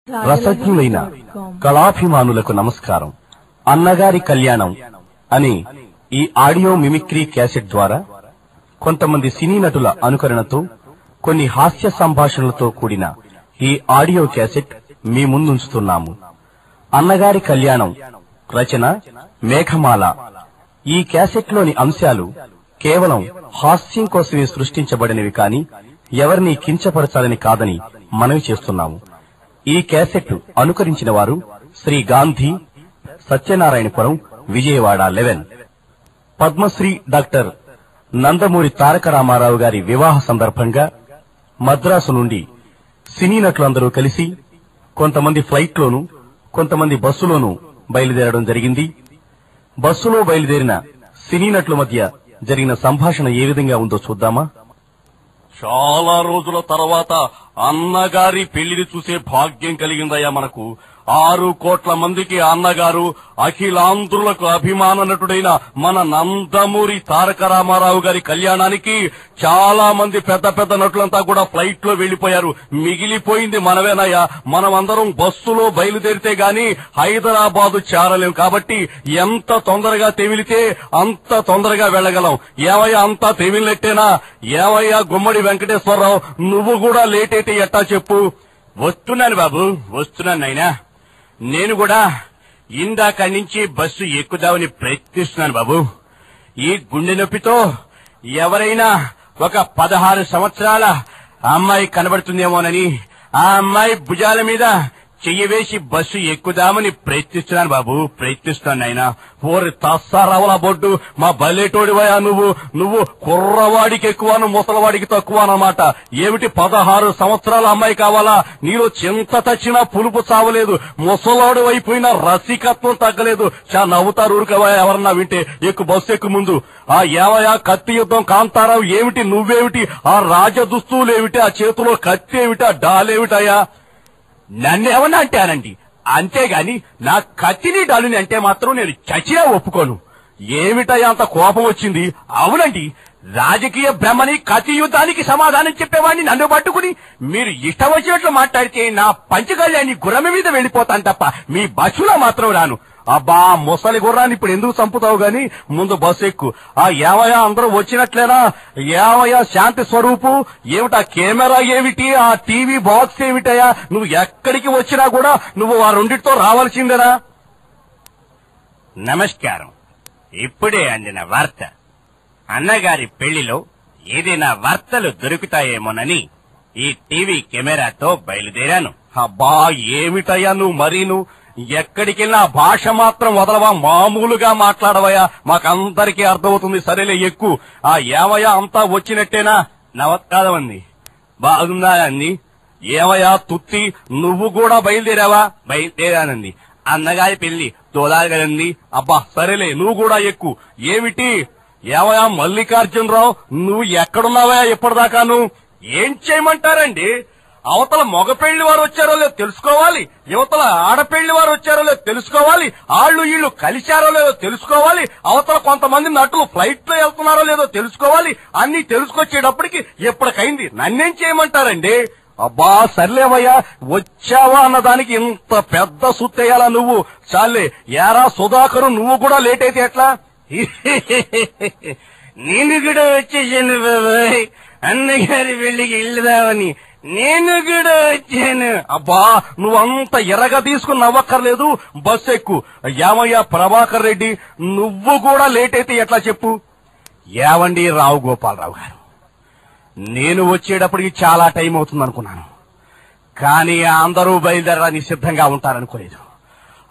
రసజ్ఞులైన కళాభిమానులకు నమస్కారం. అన్నగారి కళ్యాణం అనే ఈ ఆడియో మిమిక్రీ క్యాసెట్ ద్వారా కొంతమంది సినీ నటుల అనుకరణతో కొన్ని హాస్య సంభాషణలతో కూడిన ఈ ఆడియో క్యాసెట్ మీ ముందుంచుతున్నాము. అన్నగారి కళ్యాణం రచన మేఘమాల. ఈ క్యాసెట్లోని అంశాలు కేవలం హాస్యం కోసమే సృష్టించబడినవి కాని ఎవరిని కించపరచాలని కాదని మనవి చేస్తున్నాము. ఈ క్యాసెట్ అనుకరించిన వారు శ్రీ గాంధీ, సత్యనారాయణపురం, విజయవాడ 11. పద్మశ్రీ డాక్టర్ నందమూరి తారక రామారావు గారి వివాహ సందర్భంగా మద్రాసు నుండి సినీ నటులందరూ కలిసి కొంతమంది ఫ్లైట్లోనూ కొంతమంది బస్సులోనూ బయలుదేరడం జరిగింది. బస్సులో బయలుదేరిన సినీ నటుల మధ్య జరిగిన సంభాషణ ఏ విధంగా ఉందో చూద్దామా? చాలా రోజుల తర్వాత అన్నగారి పెళ్లిని చూసే భాగ్యం కలిగిందయ్యా మనకు. 6 కోట్ల మందికి అన్నగారు, అఖిలాంధ్రులకు అభిమాన నటుడైన మన నందమూరి తారక రామారావు గారి కళ్యాణానికి చాలా మంది పెద్ద పెద్ద నటులంతా కూడా ఫ్లైట్ లో వెళ్లిపోయారు. మిగిలిపోయింది మనమేనయ్యా. మనమందరం బస్సులో బయలుదేరితే గాని హైదరాబాదు చేరలేం. కాబట్టి ఎంత తొందరగా తెమిలితే అంత తొందరగా వెళ్లగలం. ఏవయ్యా అంతా తెమిలినట్టేనా? ఏవయ్యా గుమ్మడి వెంకటేశ్వరరావు, నువ్వు కూడా లేట్ అయితే ఎట్టా చెప్పు? వస్తున్నాను బాబు, వస్తున్నాను నాయనా. నేను కూడా ఇందాక నుంచి బస్సు ఎక్కుదామని ప్రయత్నిస్తున్నాను బాబు. ఈ గుండె నొప్పితో ఎవరైనా ఒక 16 సంవత్సరాల అమ్మాయి కనబడుతుందేమోనని ఆ అమ్మాయి భుజాల మీద చెయ్యి వేసి బస్సు ఎక్కుదామని ప్రయత్నిస్తున్నాను బాబు, ప్రయత్నిస్తున్నాను నాయనా. ఓరి తస్సారవల బొడ్డు, మా బల్లెటోడివయా నువ్వు కుర్రవాడికి ఎక్కువను ముసలవాడికి తక్కువ అన్నమాట. ఏమిటి 16 సంవత్సరాల అమ్మాయి కావాలా? నీలో చింత తచ్చినా పులుపు చావలేదు, ముసలోడు అయిపోయినా రసికత్వం తగ్గలేదు. నవ్వుతారు ఊరుకవయా ఎవరన్నా వింటే. ఎక్కు, బస్సు ఎక్కు ముందు. ఆ ఏవయా కత్తి యుద్ధం కాంతారావు ఏమిటి? నువ్వేమిటి? ఆ రాజ దుస్తులేమిటి? ఆ చేతిలో కత్తి ఏమిటి? ఆ డాలేమిటయ్యా? నన్నేమన్నా అంటానండి, అంతేగాని నా కత్తిని డాలుని అంటే మాత్రం నేను చచ్చినా ఒప్పుకోను. ఏమిటయ్యా అంత కోపం వచ్చింది? అవునండి, రాజకీయ భ్రమని కత్తి యుద్ధానికి సమాధానం చెప్పేవాడిని నన్ను పట్టుకుని మీరు ఇష్టం వచ్చినట్లు మాట్లాడితే నా పంచకళ్యాణి గుర్రం మీద వెళ్లిపోతాను తప్ప మీ బస్సులో మాత్రం రాను. అబ్బా, ముసలి గుర్రాన్ని ఇప్పుడు ఎందుకు చంపుతావు గాని ముందు బస్సు ఎక్కు. ఆ ఏవయా అందరూ వచ్చినట్లేనా? ఏవయా శాంతి స్వరూపు, ఏమిటా కెమెరా ఏమిటి? ఆ టీవీ బాక్స్ ఏమిటయా? నువ్వు ఎక్కడికి వచ్చినా కూడా నువ్వు ఆ రెండిటితో రావాల్సిందేనా? నమస్కారం. ఇప్పుడే అందిన వార్త. అన్నగారి పెళ్లిలో ఏదైనా వార్తలు దొరుకుతాయేమోనని ఈ టీవీ కెమెరాతో బయలుదేరాను. అబ్బా, ఏమిటయ్యా నువ్వు మరీను ఎక్కడికెళ్ళినా భాష మాత్రం వదలవా? మామూలుగా మాట్లాడవయ్యా, మాకందరికీ అర్థమవుతుంది. సరేలే ఎక్కు. ఆ ఏవయ్యా అంతా వచ్చినట్టేనా? నమస్కారం అంది. బాగుందా అంది. ఏవయ్యా తుత్తి, నువ్వు కూడా బయలుదేరావా? బయలుదేరానంది. అన్నగారి పెళ్లి తోలాలి కదండి. అబ్బా సరేలే, నువ్వు కూడా ఎక్కు. ఏమిటి? ఏవయ్యా మల్లికార్జునరావు, నువ్వు ఎక్కడున్నావా ఇప్పటిదాకాను? ఏం చేయమంటారండి? అవతల మగ పెళ్లి వారు వచ్చారో లేదో తెలుసుకోవాలి, యువతల ఆడపెళ్లి వారు వచ్చారో లేదో తెలుసుకోవాలి, ఆళ్లు ఈళ్లు కలిశారో లేదో తెలుసుకోవాలి, అవతల కొంతమంది నటులు ఫ్లైట్ లో వెళ్తున్నారో లేదో తెలుసుకోవాలి. అన్ని తెలుసుకొచ్చేటప్పటికి ఎప్పటికైంది. నన్నేం చేయమంటారండి? అబ్బా సర్లేవయ్యా, వచ్చావా అన్నదానికి ఇంత పెద్ద సుత్తేయాలా నువ్వు? చాలే. యారా సుధాకరు, నువ్వు కూడా లేట్ అయితే ఎట్లా? నేను కూడా వచ్చేసాను బాబాయ్, అన్నగారి పెళ్లికి వెళ్దామని నేను కూడా వచ్చాను. అబ్బా, నువ్వంత ఎర్రగా తీసుకుని నవ్వక్కర్లేదు, బస్సు ఎక్కు. ఏమయ్యా ప్రభాకర్ రెడ్డి, నువ్వు కూడా లేట్ అయితే ఎట్లా చెప్పు? ఏవండి రావు గోపాలరావు గారు, నేను వచ్చేటప్పటికి చాలా టైం అవుతుంది అనుకున్నాను, కానీ అందరూ బయలుదేరడానికి సిద్ధంగా ఉంటారనుకోలేదు.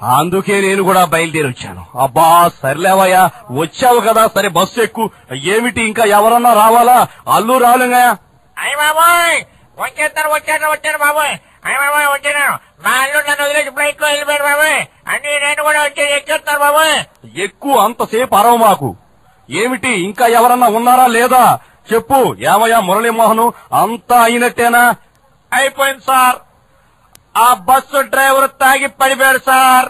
అందుకే నేను కూడా బయలుదేరి వచ్చాను. అబ్బా సర్లేవయ్యా, వచ్చావు కదా, సరే బస్సు ఎక్కు. ఏమిటి ఇంకా ఎవరన్నా రావాలా? అల్లు రావులుగా? అయ్య బాబోయ్, వచ్చాను బాబోయ్. అయ్య బాబోయ్ వచ్చాను. మా అల్లు నన్ను వదిలేసి ఫ్లైట్ లో వెళ్ళిపోయాడు బాబోయ్. అన్ని నేను కూడా వచ్చి ఎక్కేస్తాను బాబోయ్. ఎక్కువ, అంతసేపు అరవ మాకు. ఏమిటి ఇంకా ఎవరన్నా ఉన్నారా లేదా చెప్పు. ఏమయ్యా మురళీమోహన్, అంతా అయినట్టేనా? అయిపోయింది సార్. ఆ బస్సు డ్రైవర్ తాగి పడిపోయాడు సార్.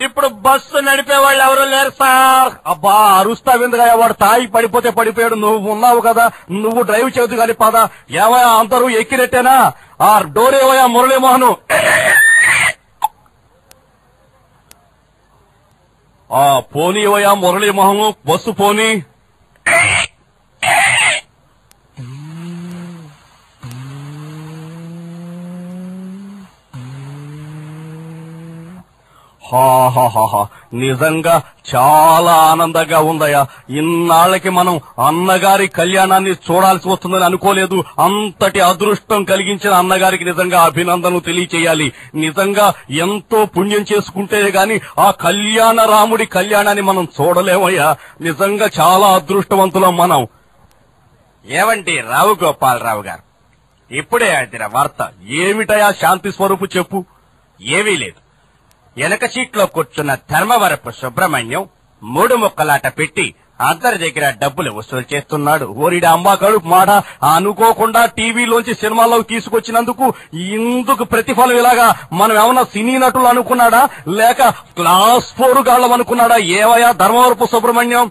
ఇప్పుడు బస్సు నడిపే వాళ్ళు ఎవరు లేరు సార్. అబ్బా అరుస్తావిందుగా, వాడు తాగి పడిపోతే పడిపోయాడు, నువ్వు ఉన్నావు కదా, నువ్వు డ్రైవ్ చేయదు కానీ పద. ఏమయ్యా అందరూ ఎక్కినట్టేనా? ఆ డోరేవయ్యా మురళీమోహన్. పోనీవయ్యా మురళీమోహన్, బస్సు పోనీ. హాహాహా, నిజంగా చాలా ఆనందంగా ఉందయ్యా. ఇన్నాళ్లకి మనం అన్నగారి కళ్యాణాన్ని చూడాల్సి వస్తుందని అనుకోలేదు. అంతటి అదృష్టం కలిగించిన అన్నగారికి నిజంగా అభినందనలు తెలియచేయాలి. నిజంగా ఎంతో పుణ్యం చేసుకుంటే గాని ఆ కళ్యాణ రాముడి కళ్యాణాన్ని మనం చూడలేమయ్యా. నిజంగా చాలా అదృష్టవంతులం మనం. ఏవండి రావు గోపాలరావు గారు, ఇప్పుడే అదిన వార్త. ఏమిటయా శాంతి స్వరూపు చెప్పు. ఏమీ లేదు. వెనక సీట్లో కూర్చున్న ధర్మవరపు సుబ్రహ్మణ్యం 3 ముక్కలాట పెట్టి అందరి దగ్గర డబ్బులు వసూలు చేస్తున్నాడు. ఓరిడి అమ్మ కడుపు మాట. అనుకోకుండా టీవీలోంచి సినిమాల్లోకి తీసుకొచ్చినందుకు ఇందుకు ప్రతిఫలం ఇలాగా మనం ఏమన్నా సినీ నటులు అనుకున్నాడా, లేక క్లాస్ 4 గాళ్ళం అనుకున్నాడా? ఏవయా ధర్మవరపు సుబ్రహ్మణ్యం?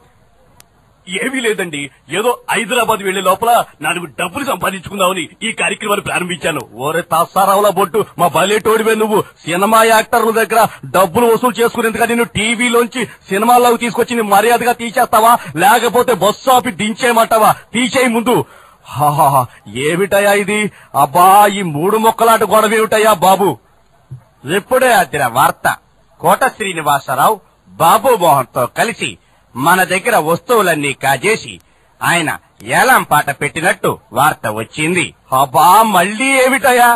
ఏమీ లేదండి, ఏదో హైదరాబాద్ వెళ్లే లోపల 4 డబ్బులు సంపాదించుకుందామని ఈ కార్యక్రమాన్ని ప్రారంభించాను. ఓరే తస్సారావుల బొట్టు, మా బలేటోడివే నువ్వు. సినిమా యాక్టర్ల దగ్గర డబ్బులు వసూలు చేసుకునేందుకు నిన్ను టీవీలోంచి సినిమాల్లోకి తీసుకొచ్చి మర్యాదగా తీసేస్తావా, లేకపోతే బస్సు ఆపి దించేయమంటావా? తీసేయి ముందు. హాహా, ఏమిటయా ఇది? అబ్బా, ఈ 3 ముక్కలాట గొడవ ఏమిటయ్యా బాబు? ఇప్పుడే అదిన వార్త. కోట శ్రీనివాసరావు బాబు మోహన్ తో కలిసి మన దగ్గర వస్తువులన్నీ కాజేసి ఆయన ఏలం పాట పెట్టినట్టు వార్త వచ్చింది. అబ్బా, మళ్ళీ ఏమిటయా?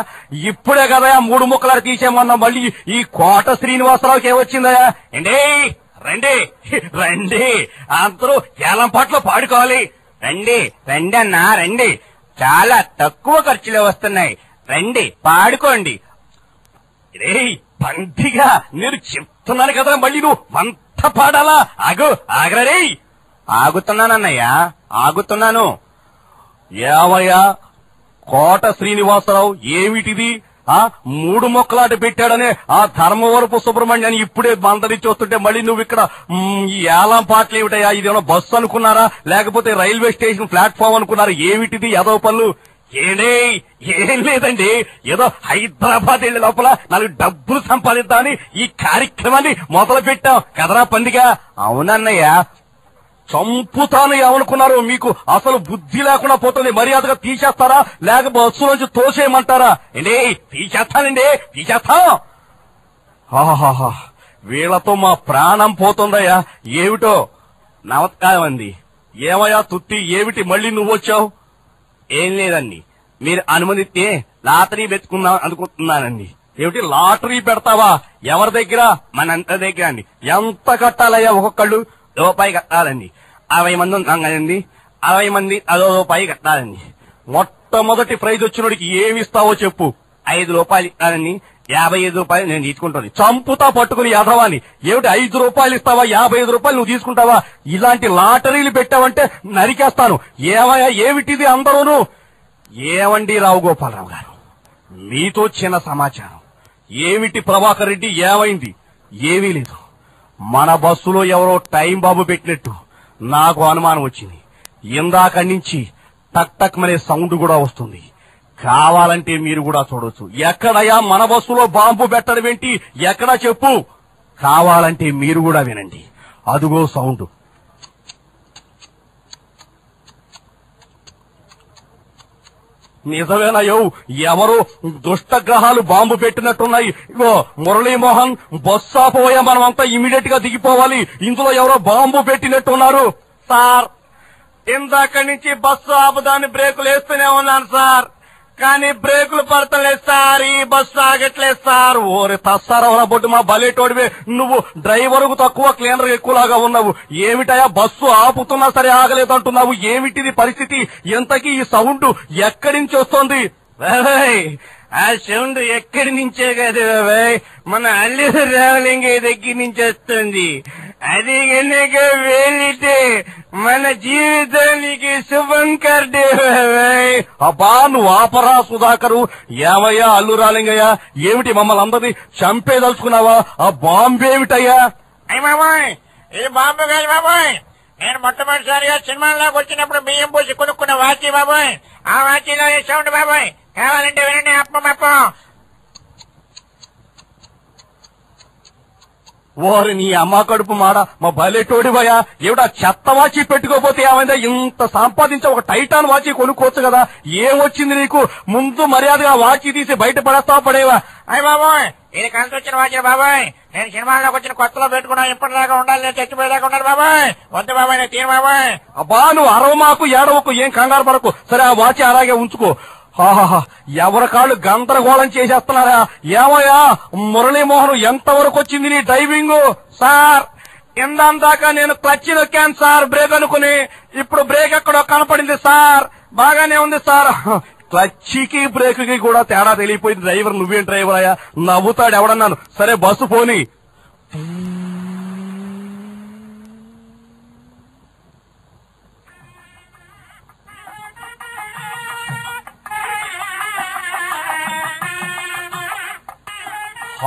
ఇప్పుడే కదా 3 ముక్కలాట తీసేమన్నా, మళ్ళీ ఈ కోట శ్రీనివాసరావుకి ఏమొచ్చిందయా? ఏండి, రండి రండి, అందరూ ఏలం పాటలో పాడుకోవాలి. రండి రండి అన్నా, రండి. చాలా తక్కువ ఖర్చులే వస్తున్నాయి. రండి పాడుకోండి. పండిగా నేను చెప్తున్నాను కదా, మళ్ళీ నువ్వు అంత పాడాలా? ఆగరే. ఆగుతున్నానన్నయ్యా, ఆగుతున్నాను. ఏమయ్యా కోట శ్రీనివాసరావు, ఏమిటిది? 3 ముక్కలాట పెట్టాడనే ఆ ధర్మవరపు సుబ్రహ్మణ్యాన్ని ఇప్పుడే మందరించి వస్తుంటే మళ్ళీ నువ్వు ఇక్కడ ఈ ఏలం పాటలు ఏమిటయ్యా? ఇదేమన్నా బస్సు అనుకున్నారా, లేకపోతే రైల్వే స్టేషన్ ప్లాట్ఫామ్ అనుకున్నారా? ఏమిటిది ఏదో పనులు? ఏం లేదండి, ఏదో హైదరాబాద్ వెళ్లే లోపల 4 డబ్బులు సంపాదిద్దామని ఈ కార్యక్రమాన్ని మొదలు పెట్టాం కదరా పండిగా. అవునన్నయ్య. చంపుతాను ఏమనుకున్నారు? మీకు అసలు బుద్ధి లేకుండా పోతుంది. మర్యాదగా తీసేస్తారా, లేక బస్సు నుంచి తోసేయమంటారా? తీసేస్తానండి, తీసేస్తాం. హాహాహా, వీళ్లతో మా ప్రాణం పోతుందయ్యా. ఏమిటో నమస్కారం అండి. ఏమయ్యా తుత్తి, ఏమిటి మళ్ళీ నువ్వు వచ్చావు? ఏం లేదండి, మీరు అనుమతిస్తే లాటరీ పెట్టుకుందాం అనుకుంటున్నానండి. ఏమిటి లాటరీ పెడతావా? ఎవరి దగ్గర? మనంత దగ్గర అండి. ఎంత కట్టాలయ్యా? ఒక్కొక్కళ్ళు రూపాయి కట్టాలండి. 60 మంది ఉన్నాం కదండి, 60 మంది అదో రూపాయి కట్టాలండి. మొట్టమొదటి ప్రైజ్ వచ్చినోడికి ఏమిస్తావో చెప్పు. 5 రూపాయలు ఇస్తానండి. 55 రూపాయలు నేను తీసుకుంటాను. చంపుతా పట్టుకుని యాదవాని. ఏమిటి 5 రూపాయలు ఇస్తావా, 55 రూపాయలు నువ్వు తీసుకుంటావా? ఇలాంటి లాటరీలు పెట్టావంటే నరికేస్తాను. ఏమయ్యా ఏమిటిది అందరూను? ఏమండి రావు గోపాలరావు గారు, మీతో చిన్న సమాచారం. ఏమిటి ప్రభాకర్ రెడ్డి, ఏమైంది? ఏమీ లేదు. మన బస్సులో ఎవరో టైం బాబు పెట్టినట్టు నాకు అనుమానం వచ్చింది. ఇందాక నుంచి టక్ టక్ మనే సౌండ్ కూడా వస్తుంది. కావాలంటే మీరు కూడా చూడొచ్చు. ఎక్కడయ్యా మన బస్సులో బాంబు పెట్టడం ఏంటి? ఎక్కడా చెప్పు. కావాలంటే మీరు కూడా వినండి. అదుగో సౌండ్. నిజమేనయ్యో, ఎవరో దుష్టగ్రహాలు బాంబు పెట్టినట్టున్నాయి. ఇగో మురళీమోహన్, బస్సు ఆపోయా, మనమంతా ఇమీడియట్ గా దిగిపోవాలి. ఇందులో ఎవరో బాంబు పెట్టినట్టున్నారు. సార్, ఇందాక నుంచి బస్సు ఆపుదాన్ని బ్రేకులు వేస్తూనే ఉన్నాను సార్, కానీ బ్రేకులు పడతలేదు సార్. ఈ బస్సు ఆగట్లేదు సార్. ఓరే తస్సారవరా బొట్టు, మా బలేటోడివే నువ్వు. డ్రైవర్ కు తక్కువ, క్లీనర్ ఎక్కువలాగా ఉన్నావు. ఏమిటయా బస్సు ఆపుతున్నా సరే ఆగలేదంటున్నావు? ఏమిటిది పరిస్థితి? ఎంతకీ ఈ సౌండ్ ఎక్కడి నుంచి వస్తోంది? ఆ సౌండ్ ఎక్కడి నుంచే కదా బాబాయ్, మన అల్లూరు రామలింగ దగ్గర నుంచి వస్తుంది. అది కనుక వెళ్ళితే మన జీవితానికి శుభంకర్ డే బాబాయ్. అబ్బా, నువ్వు ఆపరా సుధాకరు. ఏమయ్యా అల్లు రాలింగయ్య, ఏమిటి మమ్మల్ని అందరినీ చంపేదలుచుకున్నావా? ఆ బాంబు ఏమిటయ్యా? అయ్య బాబాయ్, ఇది బాంబు కాదు బాబాయ్. నేను మొట్టమొదటిసారిగా సినిమాల్లోకి వచ్చినప్పుడు బియ్యం పోసి కొనుక్కున్న వాచి బాబాయ్. ఆ వాచిలో ఈ సౌండ్ బాబాయ్. కావాలంటే వినండి. అప్పం ఓరి నీ అమ్మ కడుపు మాడ మా బలెటోడివయ్యా. ఏమిటా చెత్త వాచి పెట్టుకోపోతే ఏమైందా? ఇంత సంపాదించి ఒక టైటాన్ వాచి కొనుక్కోవచ్చు కదా. ఏమొచ్చింది నీకు? ముందు మర్యాదగా వాచి తీసి బయట పడేస్తావా పడేవా? అయ్య బాబోయ్, ఇది కలిసి వచ్చిన వాచిన బాబాయ్. నేను సినిమాలోకి వచ్చిన కొత్తలో పెట్టుకున్నా, ఇప్పటిదాకా ఉండాలి, నేను చచ్చిపోయేదాకా ఉండాలి బాబాయ్. వద్దు బాబాయ్, నేను తీరు బాబాయ్. అబ్బా నువ్వు అరవమాకు ఏడవకు, ఏం కంగారు పడకు. సరే ఆ వాచి అలాగే ఉంచుకో. హాహా, ఎవరి కాళ్ళు గందరగోళం చేసేస్తున్నారా? ఏమయ్యా మురళీమోహన్, ఎంతవరకు వచ్చింది నీ డ్రైవింగ్? సార్ ఇందాక నేను క్లచ్ నొక్కాను సార్, బ్రేక్ అనుకుని. ఇప్పుడు బ్రేక్ ఎక్కడో కనపడింది సార్. బాగానే ఉంది సార్. క్లచ్కి బ్రేక్ కి కూడా తేడా తెలియపోయింది. డ్రైవర్ నువ్వేం డ్రైవర్ అయ్యా? నవ్వుతాడు ఎవడన్నాను. సరే బస్సు పోని.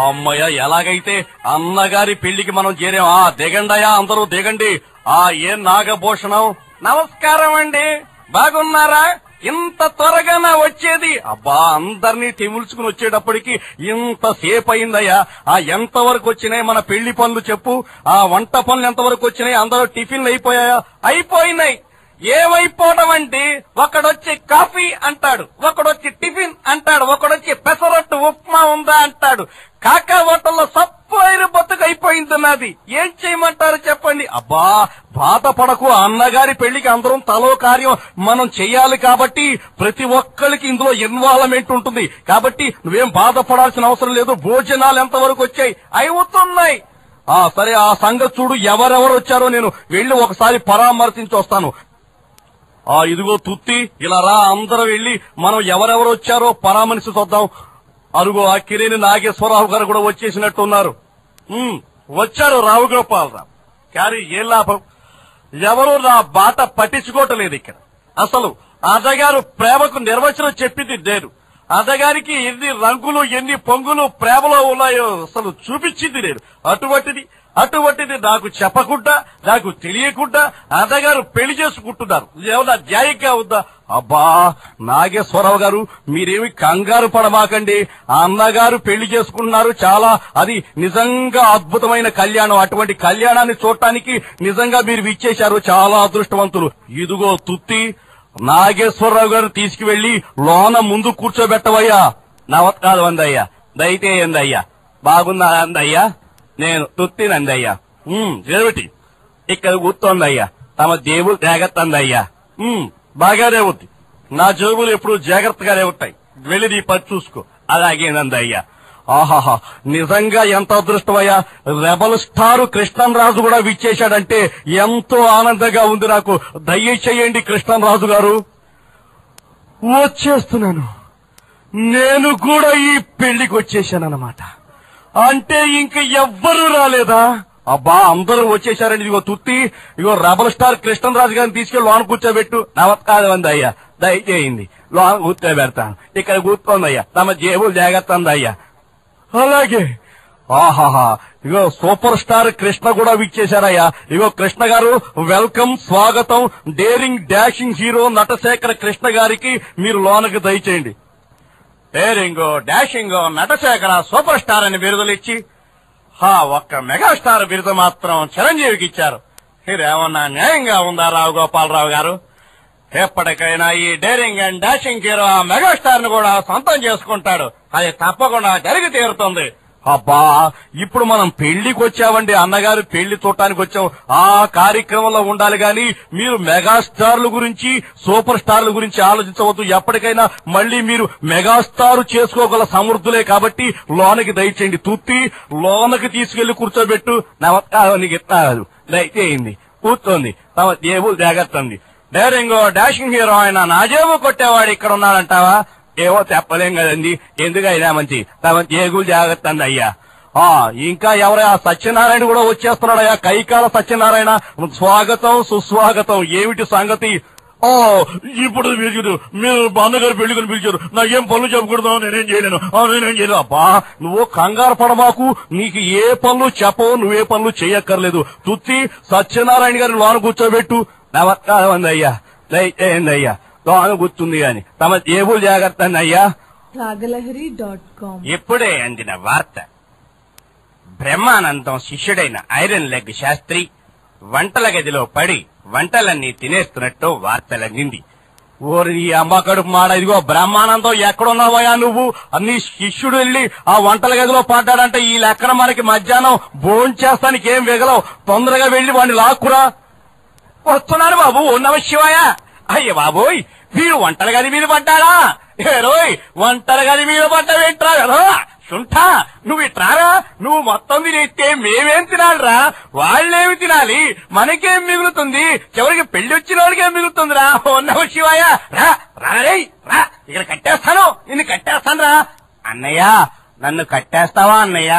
అమ్మయ్య, ఎలాగైతే అన్నగారి పెళ్లికి మనం చేరాం. దిగండయా, అందరూ దిగండి. ఏం నాగభూషణం, నమస్కారం అండి, బాగున్నారా? ఇంత త్వరగా నా వచ్చేది? అబ్బా అందరినీ తెముల్చుకుని వచ్చేటప్పటికి ఇంతసేపు అయిందయ్యా. ఎంతవరకు వచ్చినాయి మన పెళ్లి పనులు చెప్పు? వంట పనులు ఎంతవరకు వచ్చినాయి? అందరూ టిఫిన్లు అయిపోయాయా? అయిపోయినాయి. ఏమైపోవడం అంటే, ఒకడొచ్చి కాఫీ అంటాడు, ఒకడొచ్చి టిఫిన్ అంటాడు, ఒకడొచ్చి పెసరట్టు ఉప్మా ఉందా అంటాడు. కాకా హోటల్లో సప్పైన బతుకు అయిపోయింది నాది. ఏం చేయమంటారు చెప్పండి? అబ్బా బాధపడకు, అన్నగారి పెళ్లికి అందరం తలో కార్యం మనం చెయ్యాలి కాబట్టి ప్రతి ఒక్కరికి ఇందులో ఇన్వాల్వ్మెంట్ ఉంటుంది. కాబట్టి నువ్వేం బాధపడాల్సిన అవసరం లేదు. భోజనాలు ఎంతవరకు వచ్చాయి? అవుతున్నాయి. సరే ఆ సంగతి చూడు. ఎవరెవరు వచ్చారో నేను వెళ్లి ఒకసారి పరామర్శించి వస్తాను. ఇదిగో తుత్తి, ఇలా రా, అందరూ వెళ్లి మనం ఎవరెవరు వచ్చారో పరామర్శించి వద్దాం. అరుగో ఆ కిరేని నాగేశ్వరరావు గారు కూడా వచ్చేసినట్టున్నారు. వచ్చారు రావుగోపాలరావు. కానీ ఏం లాభం, ఎవరూ నా బాట పట్టించుకోవటలేదు ఇక్కడ. అసలు అన్నగారు ప్రేమకు నిర్వచనం చెప్పింది నేను. అన్నగారికి ఎన్ని రంగులు ఎన్ని పొంగులు ప్రేమలో ఉన్నాయో అసలు చూపించింది నేను. అటువంటిది నాకు చెప్పకుండా, నాకు తెలియకుండా అన్నగారు పెళ్లి చేసుకుంటున్నారు. ఏమన్నా న్యాయంగా ఉందా? అబ్బా నాగేశ్వరరావు గారు, మీరేమి కంగారు పడమాకండి. అన్నగారు పెళ్లి చేసుకుంటున్నారు. అది నిజంగా అద్భుతమైన కళ్యాణం. అటువంటి కళ్యాణాన్ని చూడటానికి నిజంగా మీరు విచ్చేశారు. చాలా అదృష్టవంతులు. ఇదిగో తుత్తి, నాగేశ్వరరావు గారు తీసుకువెళ్లి లోన ముందు కూర్చోబెట్టవయ్యా. నమస్కారం అందయ్యా. దయతే ఎందయ్యా, బాగున్నా అందయ్యా? నేను తుత్తినందయ్యా. ఏమిటి ఇక్కడ కూర్తోందయ్యా? తమ జేబులు జాగ్రత్త అందయ్యా. బాగానే ఉంది, నా జేబులు ఎప్పుడు జాగ్రత్తగానే ఉంటాయి. వెళ్ళి నీ పని చూసుకో. అలాగేనందయ్యా. ఆహాహా, నిజంగా ఎంత అదృష్టమయ్యా. రెబల్ స్టార్ కృష్ణరాజు కూడా విచ్చేశాడంటే ఎంతో ఆనందంగా ఉంది నాకు. దయచేయండి కృష్ణరాజు గారు. వచ్చేస్తున్నాను. నేను కూడా ఈ పెళ్లికి వచ్చేశానన్నమాట. అంటే ఇంక ఎవ్వరూ రాలేదా? అబ్బా అందరూ వచ్చేశారండి. ఇదిగో తుత్తి, ఇగో రెబల్ స్టార్ కృష్ణరాజు గారిని తీసుకెళ్లి లోన కూర్చోబెట్టు. నమస్కారం అందయ్యా. దయచేయండి, లోన కూర్చోబెడతాను. ఇక్కడ కూర్చోందయ్యా. తమ జేబులు జాగ్రత్త అందయ్యా. అలాగే. ఆహాహా, ఇగో సూపర్ స్టార్ కృష్ణ కూడా విచ్చేశారయ్యా. ఇగో కృష్ణ గారు, వెల్కమ్, స్వాగతం. Daring dashing hero Natasekhara Krishna గారికి మీరు లోనకి దయచేయండి. Daring dashing Natasekhara super star అని బిరుదులు ఇచ్చి ఒక్క మెగాస్టార్ బిరుదు మాత్రం చిరంజీవికి ఇచ్చారు. ఇదేమన్నా న్యాయంగా ఉందా రావుగోపాలరావు గారు? ఎప్పటికైనా ఈ డేరింగ్ అండ్ డాషింగ్ హీరో ఆ మెగాస్టార్ ను కూడా సొంతం చేసుకుంటాడు. అది తప్పకుండా జరిగి తీరుతుంది. అబ్బా ఇప్పుడు మనం పెళ్లికి వచ్చామండి. అన్నగారు పెళ్లి చూడటానికి వచ్చాం. ఆ కార్యక్రమంలో ఉండాలి గాని మీరు మెగాస్టార్ల గురించి సూపర్ స్టార్ల గురించి ఆలోచించవద్దు. ఎప్పటికైనా మళ్ళీ మీరు మెగాస్టార్ చేసుకోగల సమర్థులే కాబట్టి లోనకి దయచేయండి. తుత్తి, లోనకి తీసుకెళ్లి కూర్చోబెట్టు. నమస్కారం ఇస్తారు. దయచేయండి, కూర్చోండి. తమ జేబులు జాగ్రత్త. డేరింగ్ డాషింగ్ హీరో ఆయన నా జేబు కొట్టేవాడు ఇక్కడ ఉన్నాడంటావా? ఏవో చెప్పలేం కదండి. ఎందుకైనా మంచి తమ జేబులు జాగ్రత్త అండి అయ్యా. ఇంకా ఎవరైనా సత్యనారాయణ కూడా వచ్చేస్తున్నాడయ్యా. కైకాల సత్యనారాయణ. స్వాగతం, సుస్వాగతం. ఏమిటి సంగతి? ఇప్పుడు మీరు అన్నగారు పెళ్లికొని పిలిచారు. నాకేం పనులు చెప్పకూడదు. నేనేం చేయలేను. అబ్బా నువ్వు కంగారు పడమాకు. నీకు ఏ పనులు చెప్పవు, నువ్వే పనులు చేయక్కర్లేదు. తుత్తి, సత్యనారాయణ గారిని లోన కూర్చోబెట్టు. నమస్కారం అండి అయ్యా. దయచేయండి అయ్యా. లోన కూర్చుంది గాని తమ జేబులు జాగ్రత్త అండి అయ్యా. రాగలహరి.com ఇప్పుడే అందిన వార్త. బ్రహ్మానందం శిష్యుడైన ఐరన్ లెగ్ శాస్త్రి వంటల గదిలో పడి వంటలన్నీ తినేస్తున్నట్టు వార్తలందింది. ఓరి అమ్మ కడుపు మాడ, ఇదిగో బ్రహ్మానందం ఎక్కడున్నావయ్యా నువ్వు? అన్ని శిష్యుడు వెళ్ళి ఆ వంటల గదిలో పడ్డాడంటే ఈ లెక్కన మనకి మధ్యాహ్నం భోంచేస్తానికి ఏం వెగలవు, తొందరగా వెళ్లి వాడిని లాక్కురా. వస్తున్నాను బాబు, ఓ నమ శివాయ. అయ్య బాబోయ్, వీడు వంటల గది మీద పడ్డాడా? ఏరోయ్, వంటల గది మీద పడ్డావేంట్రా కదా సుంఠా, నువ్వు ఇట్రారా. నువ్వు మొత్తం తినేస్తే మేమేం తినాలిరా? వాళ్ళేమి తినాలి? మనకేం మిగులుతుంది? చివరికి పెళ్లి వచ్చిన వాళ్ళకేం మిగులుతుందిరా? ఓ నమ శివాయ. రా రే రా, ఇక్కడ కట్టేస్తాను, నిన్ను కట్టేస్తాను రా. అన్నయ్య, నన్ను కట్టేస్తావా అన్నయ్య?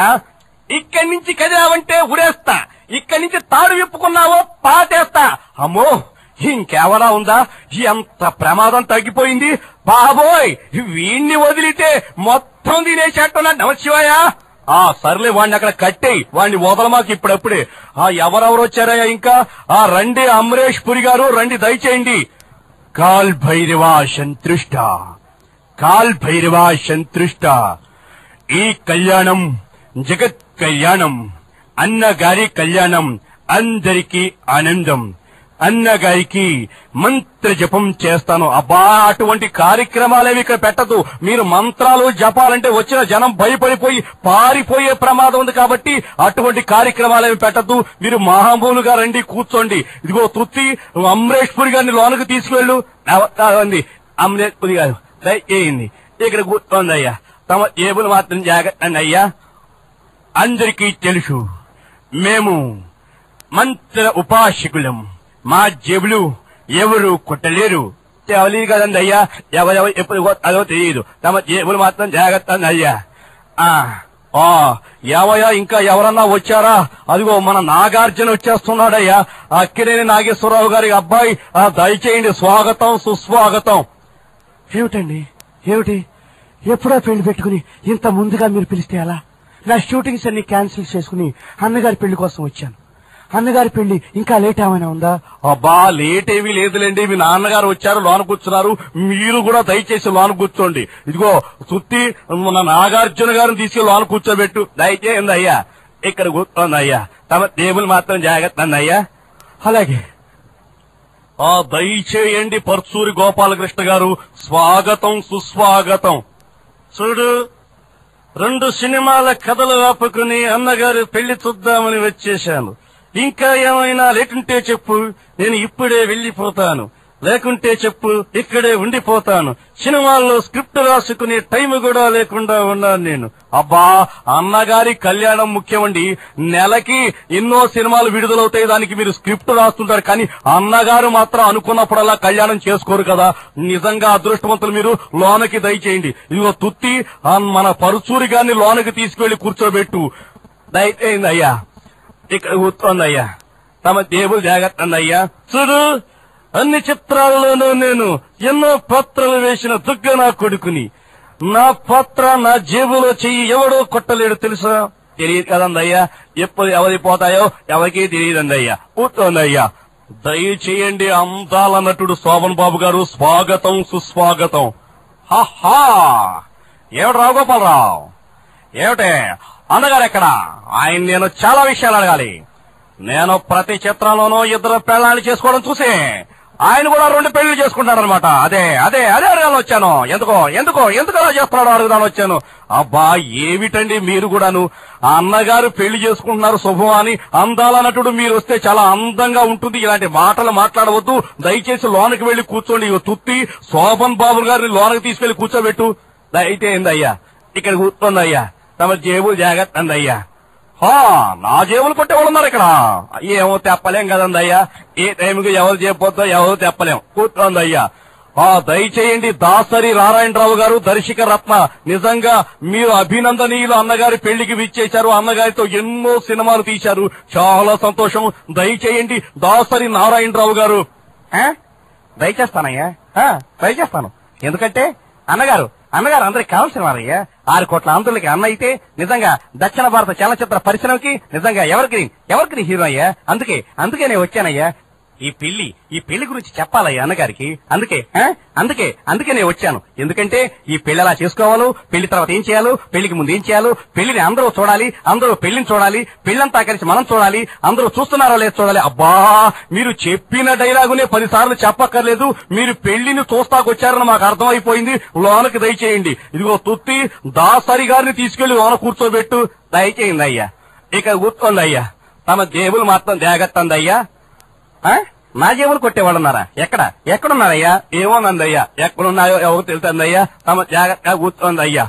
ఇక్కడి నుంచి కదిలావంటే ఉరేస్తా, ఇక్కడి నుంచి తాడు విప్పుకున్నావో పాటేస్తా. అమ్మో, ఇంకెవరా ఉందా? ఎంత ప్రమాదం తగ్గిపోయింది బాబోయ్. వీణ్ణి వదిలితే మొత్తం తినేసేట్టున్నా. నమశివాయ. సర్లే, వాడిని అక్కడ కట్టేయి, వాడిని వదలమాకి ఇప్పుడప్పుడే. ఎవరెవరు వచ్చారయ్యా ఇంకా? రండి అమరేష్ పురి గారు, రండి దయచేయండి. Call Bhairava సంతృష్ట, call Bhairava సంతృష్ట. ఈ కళ్యాణం జగత్ కళ్యాణం, అన్నగారి కళ్యాణం, అందరికీ ఆనందం. అన్నగారికి మంత్ర జపం చేస్తాను. అబ్బా, అటువంటి కార్యక్రమాలేవి ఇక్కడ పెట్టదు. మీరు మంత్రాలు జపాలంటే వచ్చిన జనం భయపడిపోయి పారిపోయే ప్రమాదం ఉంది కాబట్టి అటువంటి కార్యక్రమాలేవి పెట్టద్దు. మీరు మహామూలుగా రండి, కూర్చోండి. ఇదిగో తృప్తి, అమరేష్ పురి గారిని లోనకు తీసుకువెళ్ళు. అంది అమరేష్ పురి గారు దయచేయండి, ఇక్కడ కూర్చోండి అయ్యా. తమ జేబులు మాత్రం జాగ్రత్త అయ్యా. అందరికీ తెలుసు, మేము మంత్ర ఉపాసకులం. మా జేబులు ఎవరు కొట్టలేరు. తెలియదు కదండి అయ్యా, ఎవరెవరు ఎప్పుడు కొట్టాలో తెలియదు. తమ జేబులు మాత్రం జాగ్రత్త అయ్యా. ఏవయ్యా, ఇంకా ఎవరన్నా వచ్చారా? అదిగో మన నాగార్జున వచ్చేస్తున్నాడయ్యా, అక్కినేని నాగేశ్వరరావు గారి అబ్బాయి. దయచేయండి, స్వాగతం సుస్వాగతం. ఏమిటండి, ఏమిటి? ఎప్పుడో పెళ్లి పెట్టుకుని ఇంత ముందుగా మీరు పిలిస్తే ఎలా? నా షూటింగ్స్ అన్ని క్యాన్సిల్ చేసుకుని అన్నగారి పెళ్లి కోసం వచ్చాను. అన్నగారి పెళ్లి ఇంకా లేట్ ఏమైనా ఉందా? అబ్బా, లేట్ ఏమీ లేదులేండి. మీ నాన్నగారు వచ్చారు, లోన కూర్చున్నారు. మీరు కూడా దయచేసి లోన కూర్చోండి. ఇదిగో సుత్తి, మన నాగార్జున గారిని తీసుకెళ్లి లోన కూర్చోబెట్టు. దయచేయండి అయ్యా, ఇక్కడ కూర్చోండి అయ్యా. తమ టేబుల్ మాత్రం జాగ్రత్త అయ్యా. అలాగే. దయచేయండి పర్చూరి గోపాలకృష్ణ గారు, స్వాగతం సుస్వాగతం. చూడు, 2 సినిమాల కథలు ఆపుకుని అన్నగారి పెళ్లి చూద్దామని వచ్చేశాను. ఇంకా ఏమైనా లేకుంటే చెప్పు, నేను ఇప్పుడే వెళ్లిపోతాను. లేకుంటే చెప్పు, ఇక్కడే ఉండిపోతాను. సినిమాల్లో స్క్రిప్ట్ రాసుకునే టైం కూడా లేకుండా ఉన్నాను నేను. అబ్బా, అన్నగారి కళ్యాణం ముఖ్యమండి. నెలకి ఎన్నో సినిమాలు విడుదలవుతాయి, దానికి మీరు స్క్రిప్ట్ రాస్తుంటారు. కానీ అన్నగారు మాత్రం అనుకున్నప్పుడల్లా కళ్యాణం చేసుకోరు కదా. నిజంగా అదృష్టవంతులు మీరు. లోనకి దయచేయండి. ఇదిగో తుత్తి, మన పరుచూరి గారిని లోనకి తీసుకువెళ్లి కూర్చోబెట్టు. దయచేయండి అయ్యా, ఇక్కడ కూర్చోండి అయ్యా. తమ టేబుల్ జాగ్రత్త అయ్యా. చూడు, అన్ని చిత్రాల్లోనూ నేను ఎన్నో పాత్రలు వేసిన దుగ్గ నా కొడుకుని. నా పాత్ర నా జేబులో చెయ్యి ఎవడో కొట్టలేడు తెలుసా? తెలియదు కదందయ్యా. ఎప్పుడు ఎవరి పోతాయో ఎవరికీ తెలియదండయ్యా. కూర్చోండి. దయచేయండి అందాల నటుడు శోభన్ బాబు గారు, స్వాగతం సుస్వాగతం. హాహా, ఏమిటి రావుగోపాలరావు, ఏమిటే అన్నగారు ఎక్కడ? ఆయన నేను చాలా విషయాలు అడగాలి. నేను ప్రతి చిత్రంలోనూ 2 పెళ్లాన్ని చేసుకోవడం చూసి ఆయన కూడా 2 పెళ్లి చేసుకుంటారనమాట. అదే అదే అదే అడగాలని వచ్చాను. ఎందుకో అలా చేస్తున్నాడో అడుగుదాని వచ్చాను. అబ్బా, ఏమిటండి మీరు కూడాను? అన్నగారు పెళ్లి చేసుకుంటున్నారు శుభం అని. అందాల నటుడు మీరు వస్తే చాలా అందంగా ఉంటుంది. ఇలాంటి మాటలు మాట్లాడవద్దు. దయచేసి లోనకి వెళ్లి కూర్చోండి. తుత్తి, శోభన్ బాబు గారిని లోనకి తీసుకెళ్లి కూర్చోబెట్టు. దయచేయండి అయ్యా, ఇక్కడ కూర్చోండి అయ్యా. తమ జేబులు జాగ్రత్త అయ్యా. నా జేబులు కొట్టేవాళ్ళు ఉన్నారు ఇక్కడ. ఏమో తెప్పలేం కదండి అయ్యా. ఏ టైంకి ఎవరు చేయబోద్దో ఎవరు తెప్పలేం. కూర్చోండి అయ్యా. దయచేయండి దాసరి నారాయణరావు గారు, దర్శక రత్న. నిజంగా మీరు అభినందనీయులు. అన్నగారి పెళ్లికి విచ్చేశారు, అన్నగారితో ఎన్నో సినిమాలు తీశారు. చాలా సంతోషం. దయచేయండి దాసరి నారాయణరావు గారు. దయచేస్తానయ్యా, దయచేస్తాను. ఎందుకంటే అన్నగారు అందరికి కావాల్సిన వారయ్యా. 6 కోట్ల ఆంధ్రులకి అన్న అయితే నిజంగా దక్షిణ భారత చలనచిత్ర పరిశ్రమకి నిజంగా ఎవరికి హీరో అయ్యా. అందుకే నేను వచ్చానయ్యా. ఈ పెళ్లి గురించి చెప్పాలయ్యా అన్నగారికి. అందుకే నేను వచ్చాను. ఎందుకంటే ఈ పెళ్లి ఎలా చేసుకోవాలో, పెళ్లి తర్వాత ఏం చేయాలో, పెళ్లికి ముందు ఏం చేయాలో, పెళ్లిని అందరూ చూడాలి, అందరూ పెళ్లిని చూడాలి, పెళ్లంతా కలిసి మనం చూడాలి, అందరూ చూస్తున్నారో లేదు చూడాలి. అబ్బా, మీరు చెప్పిన డైలాగునే 10 సార్లు చెప్పక్కర్లేదు. మీరు పెళ్లిని చూస్తాకొచ్చారని మాకు అర్థమైపోయింది. లోనకి దయచేయండి. ఇదిగో తుత్తి దాసరి గారిని తీసుకెళ్లి లోన కూర్చోబెట్టు. దయచేయండి అయ్యా. ఇక కూర్చోండి అయ్యా. తమ జేబులు మాత్రం జాగ్రత్త అయ్యా. నా జేబులు కొట్టేవాళ్ళున్నారా? ఎక్కడున్నారయ్యా? ఏమోనందయ్యా. ఎక్కడున్నాయో ఎవరు తెలుస్తుందయ్యా. తమ జాగ్రత్తగా కూర్చోండి అయ్యా.